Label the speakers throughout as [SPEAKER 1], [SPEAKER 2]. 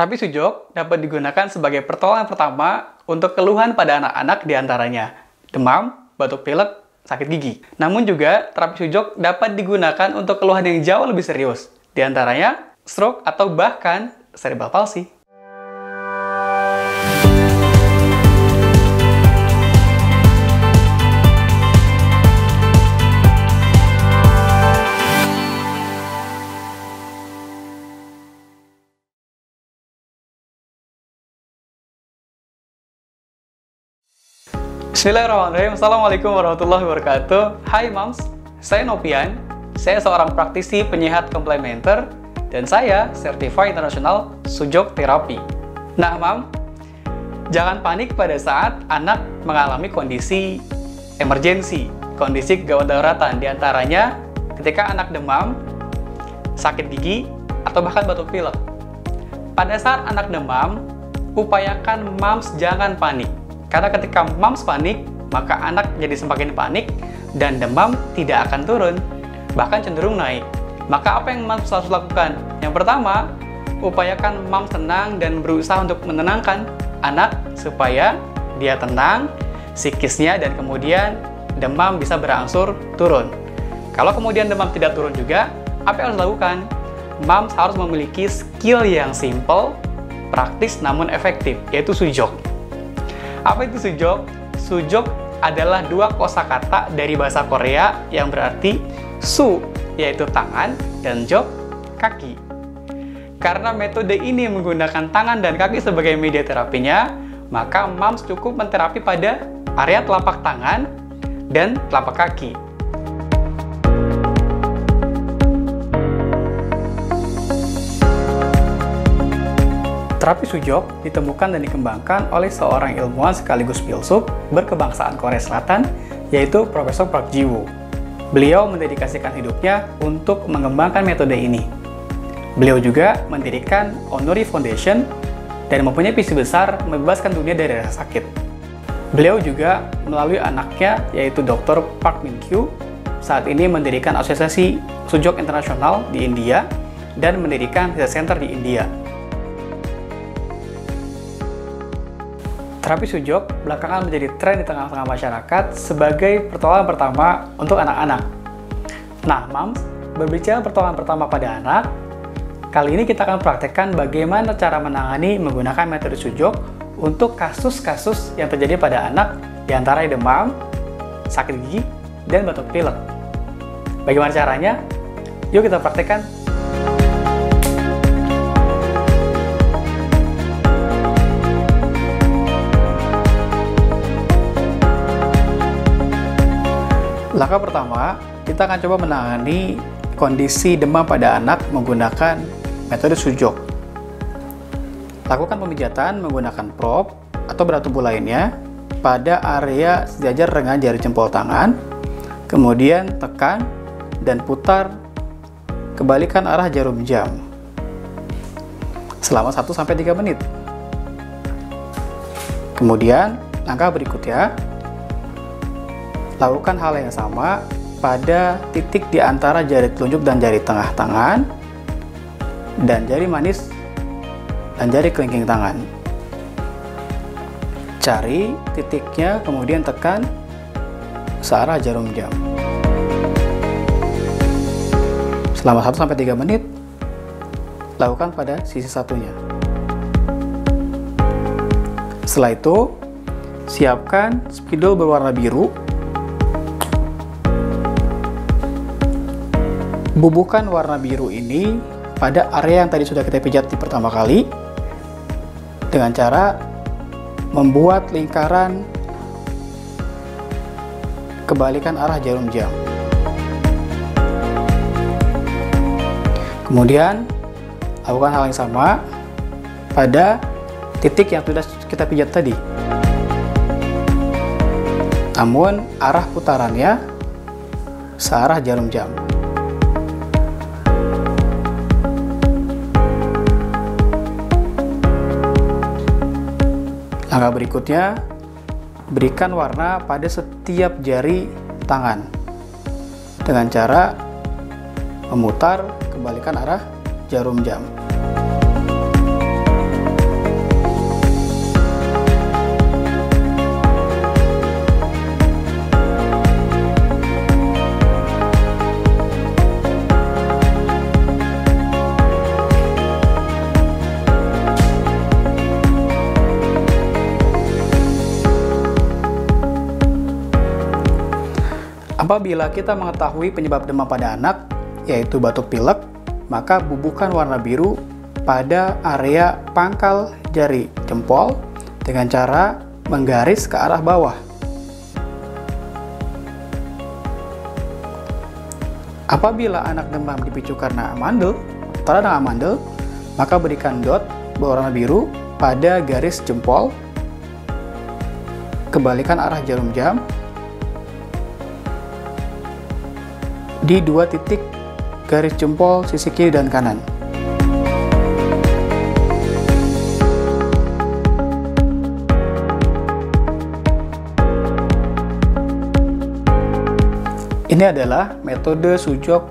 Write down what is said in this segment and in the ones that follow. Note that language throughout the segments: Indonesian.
[SPEAKER 1] Terapi sujok dapat digunakan sebagai pertolongan pertama untuk keluhan pada anak-anak diantaranya demam, batuk pilek, sakit gigi. Namun juga terapi sujok dapat digunakan untuk keluhan yang jauh lebih serius, diantaranya stroke atau bahkan cerebral palsy. Bismillahirrahmanirrahim. Assalamualaikum warahmatullahi wabarakatuh. Hai Moms, saya Nopian. Saya seorang praktisi penyehat komplementer dan saya Certified International Sujok Therapy. Nah Mom, jangan panik pada saat anak mengalami kondisi emergensi, kondisi gawat daruratan, diantaranya ketika anak demam, sakit gigi, atau bahkan batuk pilek. Pada saat anak demam, upayakan Moms jangan panik. Karena ketika Moms panik, maka anak jadi semakin panik dan demam tidak akan turun, bahkan cenderung naik. Maka apa yang Moms harus lakukan? Yang pertama, upayakan Moms tenang dan berusaha untuk menenangkan anak supaya dia tenang, psikisnya, dan kemudian demam bisa berangsur turun. Kalau kemudian demam tidak turun juga, apa yang harus dilakukan? Moms harus memiliki skill yang simple, praktis namun efektif, yaitu sujok. Apa itu sujok? Sujok adalah dua kosakata dari bahasa Korea yang berarti su, yaitu tangan, dan jok, kaki. Karena metode ini menggunakan tangan dan kaki sebagai media terapinya, maka Moms cukup menterapi pada area telapak tangan dan telapak kaki. Terapi sujok ditemukan dan dikembangkan oleh seorang ilmuwan sekaligus filsuf berkebangsaan Korea Selatan, yaitu Profesor Park Ji-woo. Beliau mendedikasikan hidupnya untuk mengembangkan metode ini. Beliau juga mendirikan Onuri Foundation dan mempunyai visi besar membebaskan dunia dari rasa sakit. Beliau juga melalui anaknya, yaitu Dr. Park Min-kyu, saat ini mendirikan Asosiasi Sujok Internasional di India dan mendirikan research center di India. Terapi sujok belakangan menjadi tren di tengah-tengah masyarakat sebagai pertolongan pertama untuk anak-anak. Nah, Moms, berbicara pertolongan pertama pada anak, kali ini kita akan praktekkan bagaimana cara menangani menggunakan metode sujok untuk kasus-kasus yang terjadi pada anak, diantaranya demam, sakit gigi, dan batuk pilek. Bagaimana caranya? Yuk kita praktekkan. Langkah pertama, kita akan coba menangani kondisi demam pada anak menggunakan metode sujok. Lakukan pemijatan menggunakan prop atau benda tubuh lainnya pada area sejajar dengan jari jempol tangan, kemudian tekan dan putar kebalikan arah jarum jam selama 1-3 menit. Kemudian, langkah berikutnya, lakukan hal yang sama pada titik di antara jari telunjuk dan jari tengah tangan, dan jari manis dan jari kelingking tangan. Cari titiknya, kemudian tekan searah jarum jam. Selama 1-3 menit, lakukan pada sisi satunya. Setelah itu, siapkan spidol berwarna biru. Bubuhkan warna biru ini pada area yang tadi sudah kita pijat di pertama kali dengan cara membuat lingkaran kebalikan arah jarum jam. Kemudian lakukan hal yang sama pada titik yang sudah kita pijat tadi. Namun arah putarannya searah jarum jam. Langkah berikutnya, berikan warna pada setiap jari tangan dengan cara memutar kebalikan arah jarum jam. Apabila kita mengetahui penyebab demam pada anak, yaitu batuk pilek, maka bubuhkan warna biru pada area pangkal jari jempol dengan cara menggaris ke arah bawah. Apabila anak demam dipicu karena amandel atau radang amandel, maka berikan dot berwarna biru pada garis jempol, kembalikan arah jarum jam di 2 titik garis jempol sisi kiri dan kanan. Ini adalah metode sujok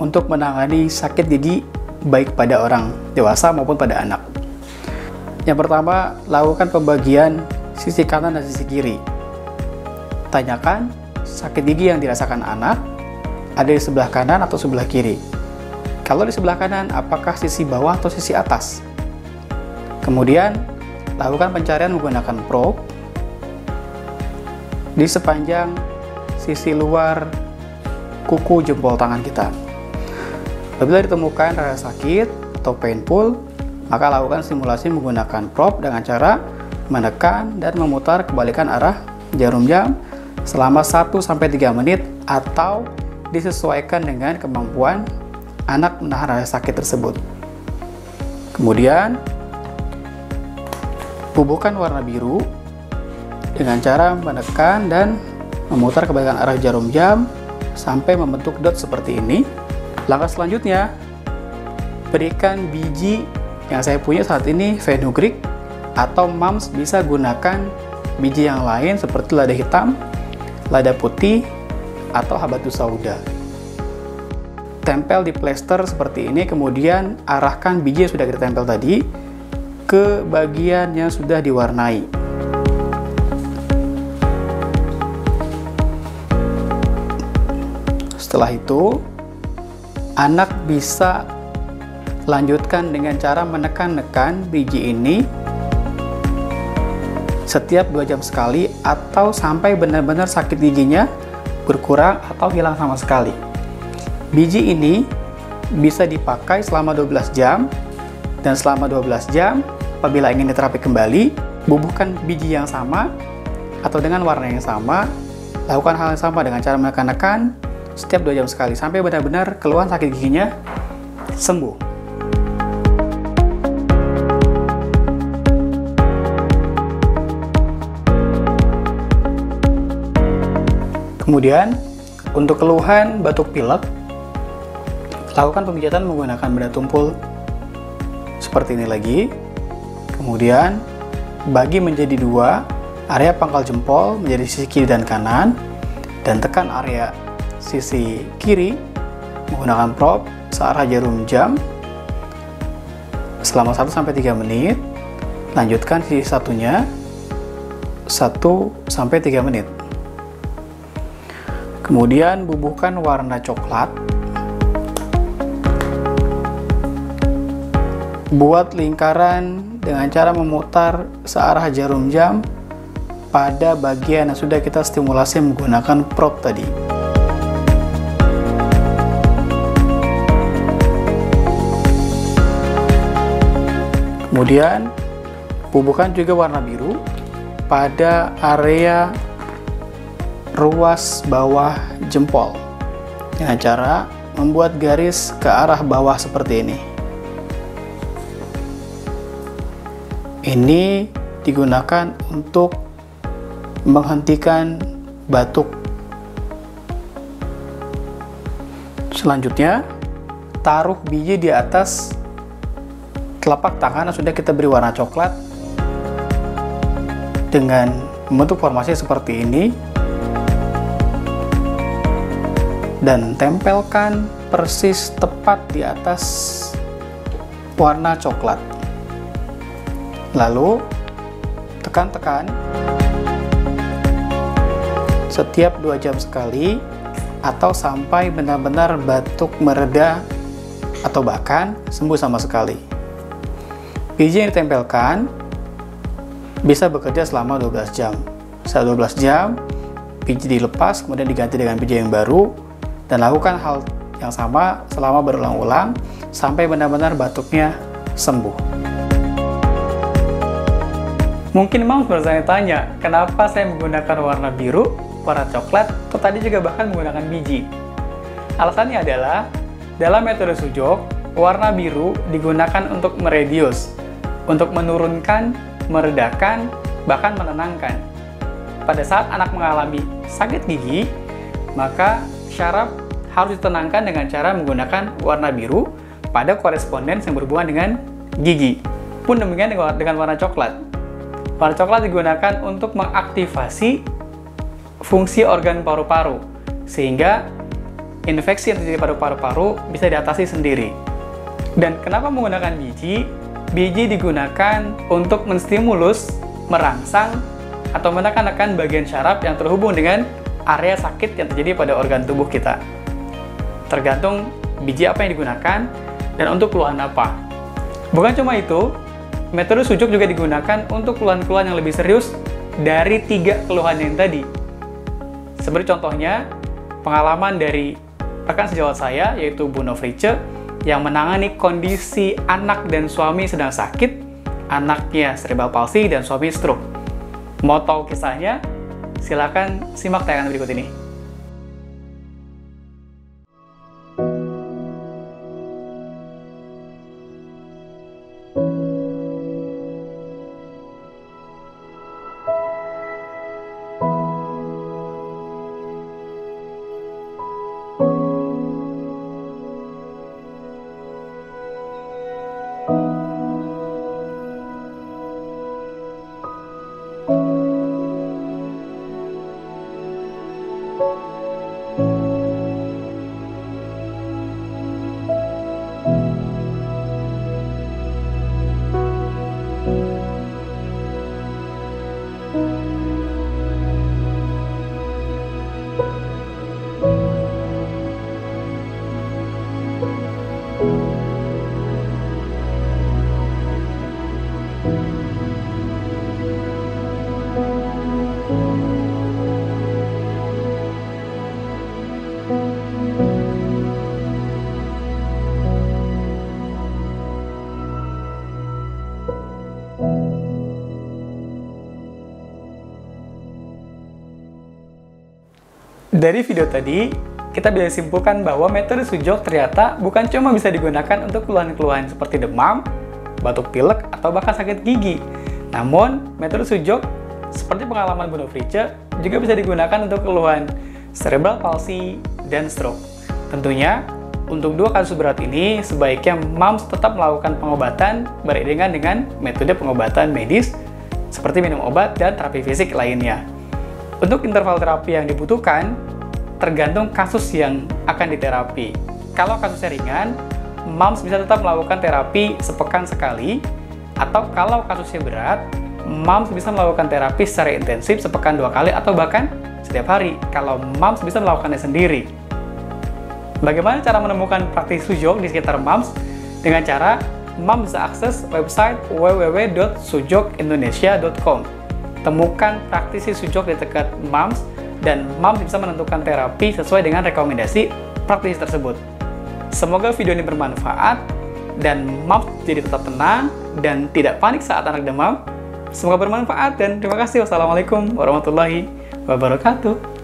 [SPEAKER 1] untuk menangani sakit gigi baik pada orang dewasa maupun pada anak. Yang pertama, lakukan pembagian sisi kanan dan sisi kiri. Tanyakan sakit gigi yang dirasakan anak ada di sebelah kanan atau sebelah kiri. Kalau di sebelah kanan, apakah sisi bawah atau sisi atas? Kemudian, lakukan pencarian menggunakan probe di sepanjang sisi luar kuku jempol tangan kita. Apabila ditemukan rasa sakit atau painful, maka lakukan stimulasi menggunakan probe dengan cara menekan dan memutar kebalikan arah jarum jam selama 1-3 menit atau disesuaikan dengan kemampuan anak menahan rasa sakit tersebut. Kemudian, bubuhkan warna biru dengan cara menekan dan memutar kebalikan arah jarum jam sampai membentuk dot seperti ini. Langkah selanjutnya, berikan biji yang saya punya saat ini fenugreek, atau moms bisa gunakan biji yang lain seperti lada hitam, lada putih, atau habatus sauda. Tempel di plester seperti ini, kemudian arahkan biji yang sudah kita tempel tadi ke bagian yang sudah diwarnai. Setelah itu, anak bisa lanjutkan dengan cara menekan-nekan biji ini setiap 2 jam sekali atau sampai benar-benar sakit giginya berkurang atau hilang sama sekali. Biji ini bisa dipakai selama 12 jam, dan selama 12 jam apabila ingin diterapi kembali, bubuhkan biji yang sama atau dengan warna yang sama, lakukan hal yang sama dengan cara menekan-nekan setiap 2 jam sekali sampai benar-benar keluhan sakit giginya sembuh. Kemudian, untuk keluhan batuk pilek, lakukan pemijatan menggunakan benda tumpul seperti ini lagi. Kemudian, bagi menjadi 2, area pangkal jempol menjadi sisi kiri dan kanan, dan tekan area sisi kiri menggunakan probe searah jarum jam selama 1-3 menit. Lanjutkan sisi satunya 1-3 menit. Kemudian bubuhkan warna coklat. Buat lingkaran dengan cara memutar searah jarum jam pada bagian yang sudah kita stimulasi menggunakan probe tadi. Kemudian bubuhkan juga warna biru pada area ruas bawah jempol dengan cara membuat garis ke arah bawah seperti ini. Ini digunakan untuk menghentikan batuk. Selanjutnya, taruh biji di atas telapak tangan yang sudah kita beri warna coklat dengan membentuk formasi seperti ini, dan tempelkan persis tepat di atas warna coklat. Lalu tekan-tekan setiap 2 jam sekali atau sampai benar-benar batuk mereda atau bahkan sembuh sama sekali. Biji yang ditempelkan bisa bekerja selama 12 jam. Setelah 12 jam, biji dilepas, kemudian diganti dengan biji yang baru, dan lakukan hal yang sama selama berulang-ulang sampai benar-benar batuknya sembuh. Mungkin Moms bertanya-tanya, kenapa saya menggunakan warna biru, warna coklat, atau tadi juga bahkan menggunakan biji? Alasannya adalah, dalam metode Sujok, warna biru digunakan untuk mereduce, untuk menurunkan, meredakan, bahkan menenangkan. Pada saat anak mengalami sakit gigi, maka syaraf harus ditenangkan dengan cara menggunakan warna biru pada koresponden yang berhubungan dengan gigi. Pun demikian dengan warna coklat. Warna coklat digunakan untuk mengaktifasi fungsi organ paru-paru, sehingga infeksi yang terjadi pada paru-paru bisa diatasi sendiri. Dan kenapa menggunakan biji? Biji digunakan untuk menstimulus, merangsang, atau menekan-nekan bagian syaraf yang terhubung dengan area sakit yang terjadi pada organ tubuh kita. Tergantung biji apa yang digunakan dan untuk keluhan apa. Bukan cuma itu, metode Sujok juga digunakan untuk keluhan-keluhan yang lebih serius dari 3 keluhan yang tadi. Seperti contohnya, pengalaman dari rekan sejawat saya, yaitu Bu Novrice, yang menangani kondisi anak dan suami sedang sakit, anaknya cerebral palsy dan suami stroke. Mau tahu kisahnya? Silakan simak tayangan berikut ini. Dari video tadi, kita bisa simpulkan bahwa metode Sujok ternyata bukan cuma bisa digunakan untuk keluhan-keluhan seperti demam, batuk pilek, atau bahkan sakit gigi. Namun, metode Sujok, seperti pengalaman Bu Novrice, juga bisa digunakan untuk keluhan cerebral palsy dan stroke. Tentunya, untuk 2 kasus berat ini, sebaiknya Moms tetap melakukan pengobatan beriringan dengan metode pengobatan medis, seperti minum obat dan terapi fisik lainnya. Untuk interval terapi yang dibutuhkan, tergantung kasus yang akan diterapi. Kalau kasusnya ringan, Moms bisa tetap melakukan terapi sepekan sekali, atau kalau kasusnya berat, Moms bisa melakukan terapi secara intensif sepekan 2 kali, atau bahkan setiap hari, kalau Moms bisa melakukannya sendiri. Bagaimana cara menemukan praktisi Sujok di sekitar Moms? Dengan cara, Moms bisa akses website www.sujokindonesia.com. Temukan praktisi Sujok di dekat Moms, dan Moms bisa menentukan terapi sesuai dengan rekomendasi praktisi tersebut. Semoga video ini bermanfaat, dan Moms jadi tetap tenang dan tidak panik saat anak demam. Semoga bermanfaat, dan terima kasih. Wassalamualaikum warahmatullahi wabarakatuh.